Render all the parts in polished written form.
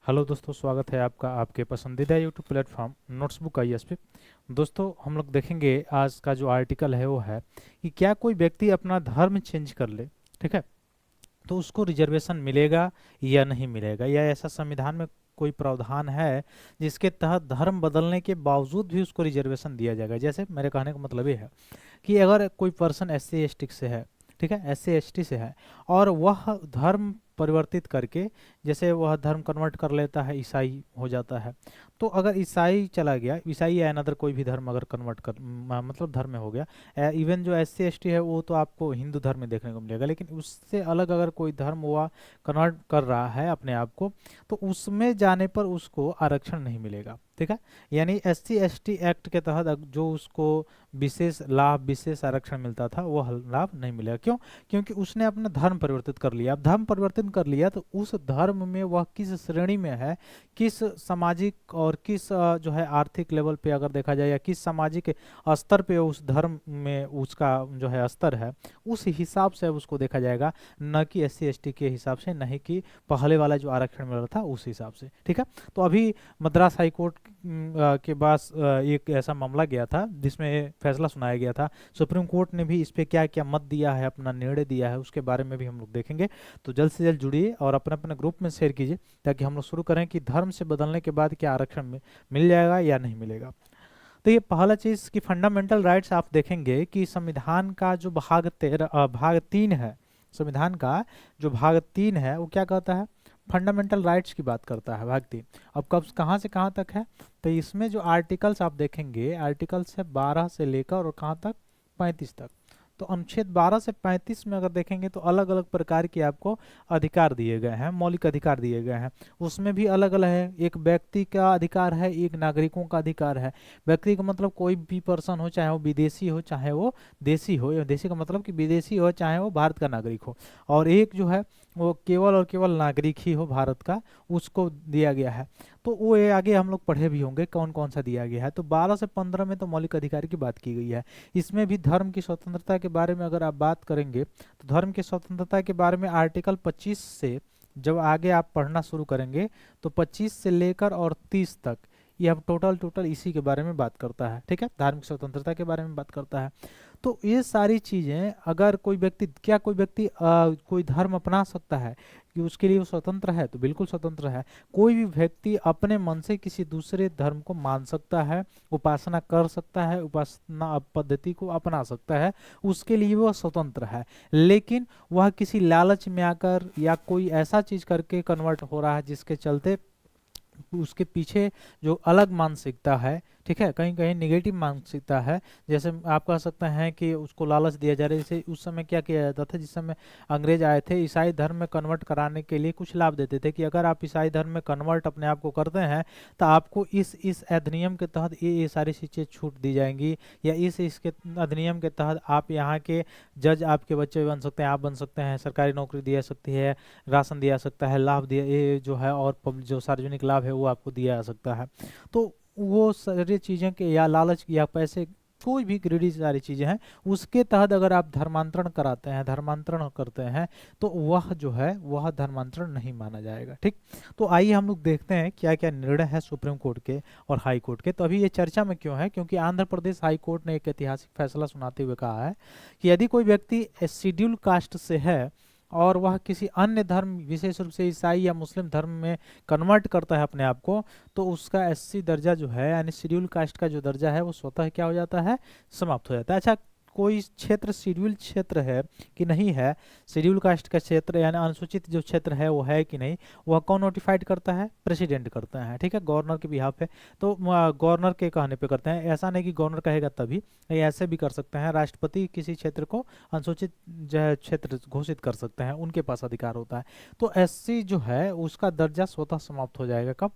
Hello दोस्तों, स्वागत है आपका आपके पसंदीदा यूट्यूब प्लेटफॉर्म नोट्सबुक आईएएस पे। दोस्तों, हम लोग देखेंगे आज का जो आर्टिकल है वो है कि क्या कोई व्यक्ति अपना धर्म चेंज कर ले, ठीक है, तो उसको रिजर्वेशन मिलेगा या नहीं मिलेगा, या ऐसा संविधान में कोई प्रावधान है जिसके तहत धर्म बदलने के बावजूद भी उसको रिजर्वेशन दिया जाएगा। जैसे मेरे कहने का मतलब ये है कि अगर कोई person S C S T से है, ठीक है, एस सी एस टी से है और वह धर्म परिवर्तित करके, जैसे वह धर्म कन्वर्ट कर लेता है, ईसाई हो जाता है, तो अगर ईसाई चला गया, ईसाई या अनदर कोई भी धर्म अगर कन्वर्ट कर मतलब धर्म में हो गया, इवन जो एस सी एस टी है वो तो आपको हिंदू धर्म में देखने को मिलेगा, लेकिन उससे अलग अगर कोई धर्म हुआ कन्वर्ट कर रहा है अपने आप को, तो उसमें जाने पर उसको आरक्षण नहीं मिलेगा, ठीक है। यानी S C S T act के तहत जो उसको विशेष लाभ, विशेष आरक्षण मिलता था, वो लाभ नहीं मिलेगा। क्यों? क्योंकि उसने अपना धर्म परिवर्तित कर लिया। अब धर्म परिवर्तन कर लिया तो उस धर्म में वह किस श्रेणी में है, किस सामाजिक और किस जो है आर्थिक लेवल पे अगर देखा जाए, या किस सामाजिक स्तर पे उस धर्म में उसका जो है स्तर है, उस हिसाब से उसको देखा जाएगा, न कि एस सी एस टी के हिसाब से, नहीं कि पहले वाला जो आरक्षण मिल रहा था उस हिसाब से, ठीक है। तो अभी मद्रास हाई कोर्ट के पास एक ऐसा मामला गया था जिसमें फैसला सुनाया गया था। सुप्रीम कोर्ट ने भी इस पे क्या क्या मत दिया है, अपना निर्णय दिया है, उसके बारे में भी हम लोग देखेंगे। तो जल्द से जल्द जुड़िए और अपने अपने ग्रुप में शेयर कीजिए, ताकि हम लोग शुरू करें कि धर्म से बदलने के बाद क्या आरक्षण मिल जाएगा या नहीं मिलेगा। तो ये पहला चीज कि फंडामेंटल राइट्स आप देखेंगे कि संविधान का जो भाग 3 है, संविधान का जो भाग 3 है वो क्या कहता है? फंडामेंटल राइट्स की बात करता है, भाग 3। अब कब कहाँ से कहाँ तक है? तो इसमें जो आर्टिकल्स आप देखेंगे, आर्टिकल्स है 12 से लेकर और कहाँ तक, 35 तक। तो अनुच्छेद 12 से 35 में अगर देखेंगे तो अलग अलग प्रकार के आपको अधिकार दिए गए हैं, मौलिक अधिकार दिए गए हैं। उसमें भी अलग अलग है, एक व्यक्ति का अधिकार है, एक नागरिकों का अधिकार है। व्यक्ति का मतलब कोई भी पर्सन हो, चाहे वो विदेशी हो चाहे वो देशी हो, या देशी का मतलब कि विदेशी हो चाहे वो भारत का नागरिक हो, और एक जो है वो केवल और केवल नागरिक ही हो भारत का, उसको दिया गया है। तो वो ये आगे हम लोग पढ़े भी होंगे कौन कौन सा दिया गया है। तो 12 से 15 में तो मौलिक अधिकार की बात की गई है। इसमें भी धर्म की स्वतंत्रता के बारे में अगर आप बात करेंगे तो धर्म की स्वतंत्रता के बारे में आर्टिकल 25 से जब आगे आप पढ़ना शुरू करेंगे तो 25 से लेकर और 30 तक ये अब टोटल इसी के बारे में बात करता है, ठीक है, धार्मिक स्वतंत्रता के बारे में बात करता है। तो ये सारी चीजें, अगर कोई व्यक्ति, क्या कोई व्यक्ति कोई धर्म अपना सकता है कि उसके लिए वो स्वतंत्र है? तो बिल्कुल स्वतंत्र है। कोई भी व्यक्ति अपने मन से किसी दूसरे धर्म को मान सकता है, उपासना कर सकता है, उपासना पद्धति को अपना सकता है, उसके लिए वह स्वतंत्र है। लेकिन वह किसी लालच में आकर या कोई ऐसा चीज करके कन्वर्ट हो रहा है जिसके चलते उसके पीछे जो अलग मानसिकता है, ठीक है, कहीं कहीं निगेटिव मानसिकता है। जैसे आप कह सकते हैं कि उसको लालच दिया जा रहा है। जैसे उस समय क्या किया जाता था, जिस समय अंग्रेज आए थे, ईसाई धर्म में कन्वर्ट कराने के लिए कुछ लाभ देते थे कि अगर आप ईसाई धर्म में कन्वर्ट अपने आप को करते हैं तो आपको इस अधिनियम के तहत ये सारी चीज़ें छूट दी जाएंगी, या इसके अधिनियम के तहत आप यहाँ के जज आपके बच्चे बन सकते हैं, आप बन सकते हैं, सरकारी नौकरी दी जा सकती है, राशन दिया जा सकता है, लाभ दिया ये जो है, और जो सार्वजनिक लाभ है वो आपको दिया जा सकता है। तो वो सारी चीज़ें के, या लालच या पैसे, कोई भी ग्रीडी सारी चीज़ें हैं, उसके तहत अगर आप धर्मांतरण कराते हैं, धर्मांतरण करते हैं, तो वह जो है वह धर्मांतरण नहीं माना जाएगा, ठीक। तो आइए हम लोग देखते हैं क्या क्या निर्णय है सुप्रीम कोर्ट के और हाई कोर्ट के। तो अभी ये चर्चा में क्यों है? क्योंकि आंध्र प्रदेश हाई कोर्ट ने एक ऐतिहासिक फैसला सुनाते हुए कहा है कि यदि कोई व्यक्ति शेड्यूल कास्ट से है और वह किसी अन्य धर्म, विशेष रूप से ईसाई या मुस्लिम धर्म में कन्वर्ट करता है अपने आप को, तो उसका एससी दर्जा जो है, यानी शेड्यूल कास्ट का जो दर्जा है, वो स्वतः क्या हो जाता है, समाप्त हो जाता है। अच्छा, कोई क्षेत्र शेड्यूल क्षेत्र है कि नहीं है, शेड्यूल कास्ट का क्षेत्र यानी अनुसूचित जो क्षेत्र है वो है कि नहीं, वह कौन नोटिफाइड करता है? प्रेसिडेंट करता है, ठीक है, गवर्नर के बिहाफ पे। तो गवर्नर के कहने पे करते हैं, ऐसा नहीं कि गवर्नर कहेगा तभी, ये ऐसे भी कर सकते हैं, राष्ट्रपति किसी क्षेत्र को अनुसूचित जो है क्षेत्र घोषित कर सकते हैं, उनके पास अधिकार होता है। तो एससी जो है उसका दर्जा स्वतः समाप्त हो जाएगा कब?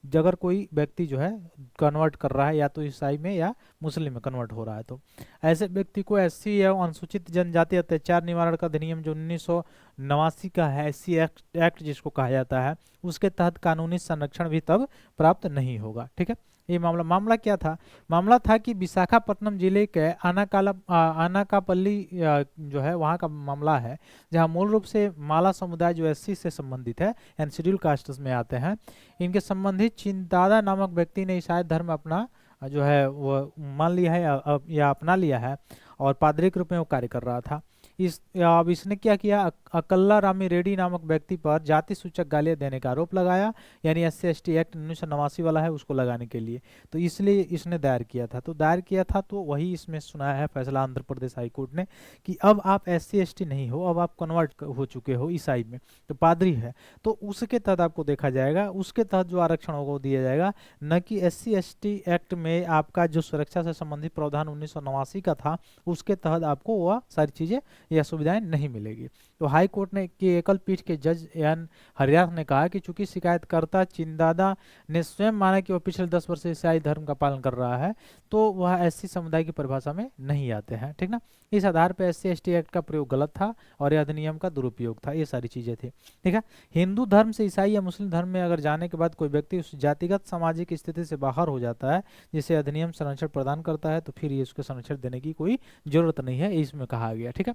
अगर कोई व्यक्ति जो है कन्वर्ट कर रहा है, या तो ईसाई में या मुस्लिम में कन्वर्ट हो रहा है, तो ऐसे व्यक्ति को एससी या अनुसूचित जनजाति अत्याचार निवारण का अधिनियम जो 1989 का है, एससी एक्ट जिसको कहा जाता है, उसके तहत कानूनी संरक्षण भी तब प्राप्त नहीं होगा, ठीक है। ये मामला क्या था? मामला था कि विशाखापट्टनम जिले के अनाकापल्ली जो है वहाँ का मामला है, जहाँ मूल रूप से माला समुदाय जो एससी से संबंधित है एंड शेड्यूल कास्ट्स में आते हैं, इनके संबंधित चिंतादा नामक व्यक्ति ने ईसाई धर्म अपना जो है वो मान लिया है या अपना लिया है और पादरी के रूप में वो कार्य कर रहा था। अब इसने क्या किया, अकल्ला रामी रेड्डी नामक व्यक्ति पर जाति सूचक गालियां देने का आरोप लगाया, यानी SC/ST एक्ट 1989 वाला है उसको लगाने के लिए। तो इसलिए इसने दायर किया था, तो वही इसमें सुनाया है फैसला आंध्र प्रदेश हाई कोर्ट ने कि अब आप SC/ST नहीं हो, अब आप कन्वर्ट हो चुके हो ईसाई में, तो पादरी है, तो उसके तहत आपको देखा जाएगा, उसके तहत जो आरक्षण होगा वो दिया जाएगा, न कि SC/ST एक्ट में आपका जो सुरक्षा से संबंधित प्रावधान 1989 का था उसके तहत आपको वह सारी चीजें यह सुविधाएं नहीं मिलेगी। तो हाई कोर्ट ने की एकल पीठ के जज एन हरियाथ ने कहा कि चूंकि शिकायतकर्ता चिंदादा ने स्वयं माना कि वह पिछले 10 वर्ष से ईसाई धर्म का पालन कर रहा है, तो वह SC समुदाय की परिभाषा में नहीं आते हैं, ठीक ना। इस आधार पर SC/ST एक्ट का प्रयोग गलत था और यह अधिनियम का दुरुपयोग था, ये सारी चीजें थी, ठीक है। हिंदू धर्म से ईसाई या मुस्लिम धर्म में अगर जाने के बाद कोई व्यक्ति उस जातिगत सामाजिक स्थिति से बाहर हो जाता है जिसे अधिनियम संरक्षण प्रदान करता है, तो फिर ये उसको संरक्षण देने की कोई जरूरत नहीं है, इसमें कहा गया, ठीक है।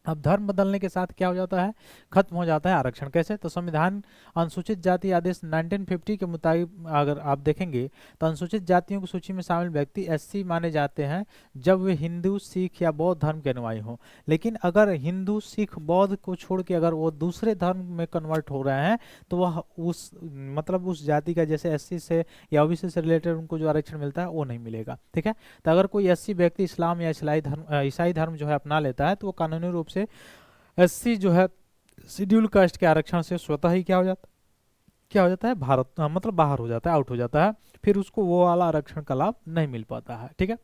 अब धर्म बदलने के साथ क्या हो जाता है, खत्म हो जाता है आरक्षण। कैसे? तो संविधान अनुसूचित जाति आदेश 1950 के मुताबिक अगर आप देखेंगे तो अनुसूचित जातियों की सूची में शामिल व्यक्ति SC माने जाते हैं जब वे हिंदू, सिख या बौद्ध धर्म के अनुयायी हों। लेकिन अगर हिंदू, सिख, बौद्ध को छोड़ के अगर वो दूसरे धर्म में कन्वर्ट हो रहे हैं तो वह उस जाति का, जैसे SC से या OBC से रिलेटेड उनको जो आरक्षण मिलता है वो नहीं मिलेगा, ठीक है। तो अगर कोई SC व्यक्ति इस्लाम या ईसाई धर्म जो है अपना लेता है तो वो कानूनी रूप से SC जो है शेड्यूल कास्ट के आरक्षण से स्वतः ही क्या हो जाता है मतलब बाहर हो जाता है, आउट हो जाता है, फिर उसको वो वाला आरक्षण का लाभ नहीं मिल पाता है, ठीक है।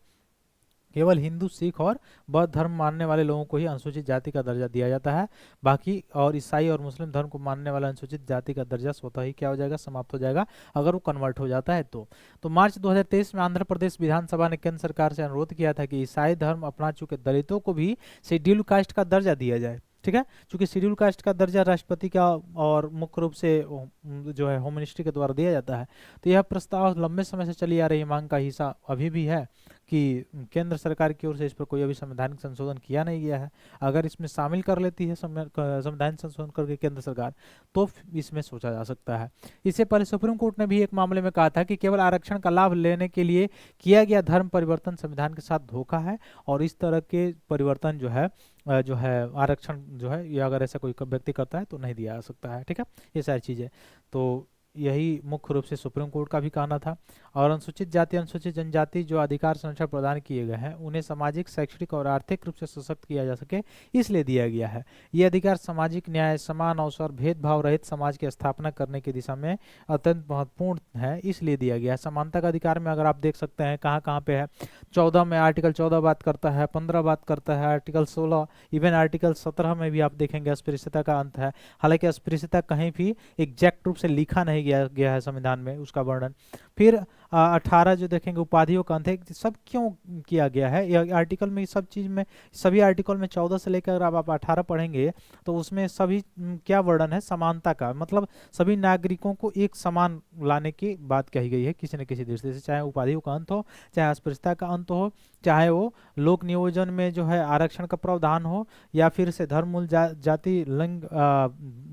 केवल हिंदू, सिख और बौद्ध धर्म मानने वाले लोगों को ही अनुसूचित जाति का दर्जा दिया जाता है, बाकी और ईसाई और मुस्लिम धर्म को मानने वाला अनुसूचित जाति का दर्जा स्वतः ही क्या हो जाएगा, समाप्त हो जाएगा अगर वो कन्वर्ट हो जाता है तो मार्च 2023 में आंध्र प्रदेश विधानसभा ने केंद्र सरकार से अनुरोध किया था कि ईसाई धर्म अपना चुके दलितों को भी शेड्यूल कास्ट का दर्जा दिया जाए, ठीक है। चूंकि शेड्यूल कास्ट का दर्जा राष्ट्रपति का और मुख्य रूप से जो है होम मिनिस्ट्री के द्वारा दिया जाता है, तो यह प्रस्ताव लंबे समय से चली आ रही मांग का हिस्सा अभी भी है कि केंद्र सरकार की ओर से इस पर कोई अभी संवैधानिक संशोधन किया नहीं गया है। अगर इसमें शामिल कर लेती है संविधान संशोधन करके केंद्र सरकार, तो इसमें सोचा जा सकता है। इससे पहले सुप्रीम कोर्ट ने भी एक मामले में कहा था कि केवल आरक्षण का लाभ लेने के लिए किया गया धर्म परिवर्तन संविधान के साथ धोखा है और इस तरह के परिवर्तन जो है आरक्षण जो है, या अगर ऐसा कोई व्यक्ति करता है तो नहीं दिया जा सकता है, ठीक है। ये सारी चीजें तो यही मुख्य रूप से सुप्रीम कोर्ट का भी कहना था। और अनुसूचित जाति, अनुसूचित जनजाति जो अधिकार संरक्षण प्रदान किए गए हैं उन्हें सामाजिक, शैक्षणिक और आर्थिक रूप से सशक्त किया जा सके, इसलिए दिया गया है। ये अधिकार सामाजिक न्याय, समान अवसर, भेदभाव रहित समाज की स्थापना करने की दिशा में अत्यंत महत्वपूर्ण है, इसलिए दिया गया है। समानता का अधिकार में अगर आप देख सकते हैं कहाँ कहाँ पे है, 14 में आर्टिकल 14 बात करता है, 15 बात करता है, आर्टिकल 16, इवन आर्टिकल 17 में भी आप देखेंगे अस्पृश्यता का अंत है। हालांकि अस्पृश्यता कहीं भी एग्जैक्ट रूप से लिखा नहीं गया है संविधान में उसका वर्णन। फिर 18 जो देखेंगे उपाधियों का अंत है, सब क्यों किया गया है यह आर्टिकल में, सब चीज में, सभी आर्टिकल में 14 से लेकर अब आप 18 पढ़ेंगे तो उसमें सभी क्या वर्णन है, समानता का, मतलब सभी नागरिकों को एक समान लाने की बात कही गई है किसी न किसी दृष्टि से, चाहे उपाधियों का अंत हो, चाहे अस्पृश्यता का अंत हो, चाहे वो लोक नियोजन में जो है आरक्षण का प्रावधान हो, या फिर से धर्म, मूल, जाति, लिंग,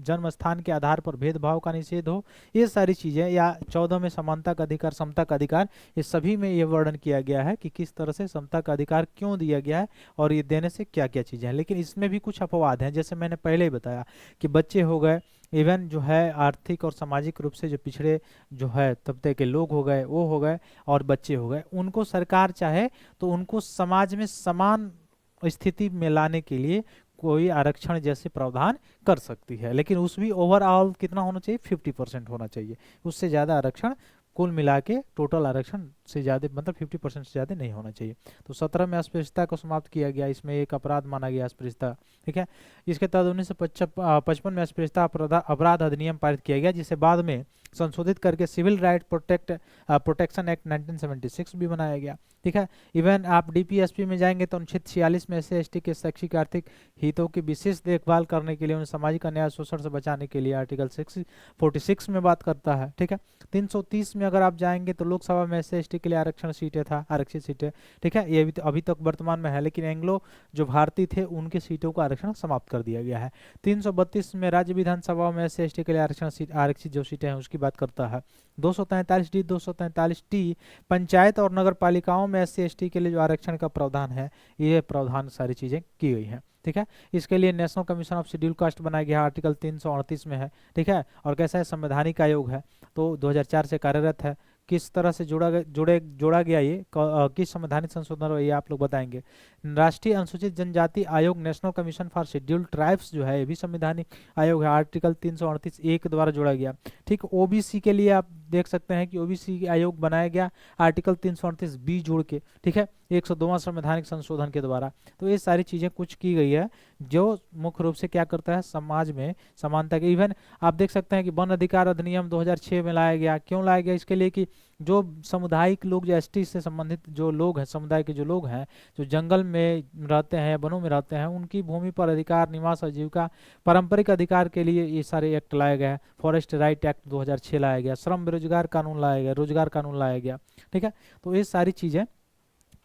जन्म स्थान के आधार पर भेदभाव का निषेध हो, ये सारी चीजें, या 14 में समानता का अधिकार, समता का अधिकार, ये सभी में ये वर्णन किया गया है कि किस तरह से समता का अधिकार क्यों दिया गया है और ये देने से क्या क्या चीजें हैं। लेकिन इसमें भी कुछ अपवाद हैं, जैसे मैंने पहले ही बताया कि बच्चे हो गए, इवन जो है आर्थिक और सामाजिक रूप से जो पिछड़े जो है तबके के लोग हो गए, वो हो गए, और बच्चे हो गए, उनको सरकार चाहे तो उनको समाज में समान स्थिति में लाने के लिए कोई आरक्षण जैसे प्रावधान कर सकती है, लेकिन उस भी ओवरऑल कितना होना चाहिए, 50% होना चाहिए, उससे ज्यादा आरक्षण कुल मिला के टोटल आरक्षण से ज़्यादा, मतलब 50% से ज़्यादा नहीं होना चाहिए। तो 17 में अस्पृश्यता को समाप्त किया गया, इसमें एक अपराध माना गया अस्पृश्यता, ठीक है। इसके तहत 1955 में अस्पृश्यता अपराध अधिनियम पारित किया गया, जिसे बाद में संशोधित करके सिविल राइट प्रोटेक्शन एक्ट 1976 भी बनाया गया, ठीक है। इवन आप डीपीएसपी में जाएंगे तो अनुच्छेद 46 में से एसटी के शैक्षिक आर्थिक हितों की विशेष देखभाल करने के लिए, उन्हें सामाजिक अन्याय शोषण से बचाने के लिए आर्टिकल 46 में बात करता है, ठीक है। 330 में अगर आप जाएंगे तो लोकसभा में से एसटी के लिए आरक्षण सीटें था, आरक्षित सीटें, ठीक है। ये अभी तक वर्तमान में है, लेकिन एंग्लो जो भारतीय थे उनकी सीटों का आरक्षण समाप्त कर दिया गया है। 332 में राज्य विधानसभा में से एसटी के लिए आरक्षित जो सीटें हैं उसकी बात करता है। 243D 243T पंचायत और नगर पालिकाओं में एससी एसटी के लिए जो आरक्षण का प्रावधान है, ये प्रावधान सारी चीजें की गई हैं, ठीक है। इसके लिए national commission of schedule caste बनाया गया, आर्टिकल 338 में है, ठीक है। और कैसा है, संवैधानिक आयोग है, तो 2004 से कार्यरत है। किस तरह से जोड़ा गया ये किस संवैधानिक संशोधन हो, ये आप लोग बताएंगे। राष्ट्रीय अनुसूचित जनजाति आयोग national commission for scheduled tribes जो है, ये भी संवैधानिक आयोग है, आर्टिकल 338 के द्वारा जोड़ा गया, ठीक। ओबीसी के लिए आप देख सकते हैं कि ओबीसी आयोग बनाया गया आर्टिकल 338 जोड़ के, ठीक है, 102वां संवैधानिक संशोधन के द्वारा। तो ये सारी चीजें कुछ की गई है जो मुख्य रूप से क्या करता है, समाज में समानता के। इवन आप देख सकते हैं कि वन अधिकार अधिनियम 2006 में लाया गया। क्यों लाया गया, इसके लिए कि जो सामुदायिक लोग, जो एसटी से संबंधित जो लोग हैं, समुदाय के जो लोग हैं, जो जंगल में रहते हैं, वनों में रहते हैं, उनकी भूमि पर अधिकार, निवास, आजीविका, पारंपरिक अधिकार के लिए ये सारे एक्ट लाए गए हैं। फॉरेस्ट राइट एक्ट 2006 लाया गया, श्रम बेरोजगार कानून लाया गया, रोजगार कानून लाया गया, ठीक है। तो ये सारी चीजें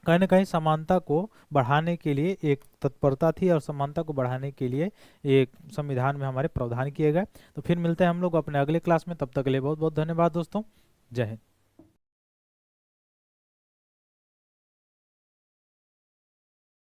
कहीं ना कहीं समानता को बढ़ाने के लिए एक तत्परता थी, और समानता को बढ़ाने के लिए एक संविधान में हमारे प्रावधान किए गए। तो फिर मिलते हैं हम लोग अपने अगले क्लास में, तब तक के लिए बहुत बहुत धन्यवाद दोस्तों। जय हिंद।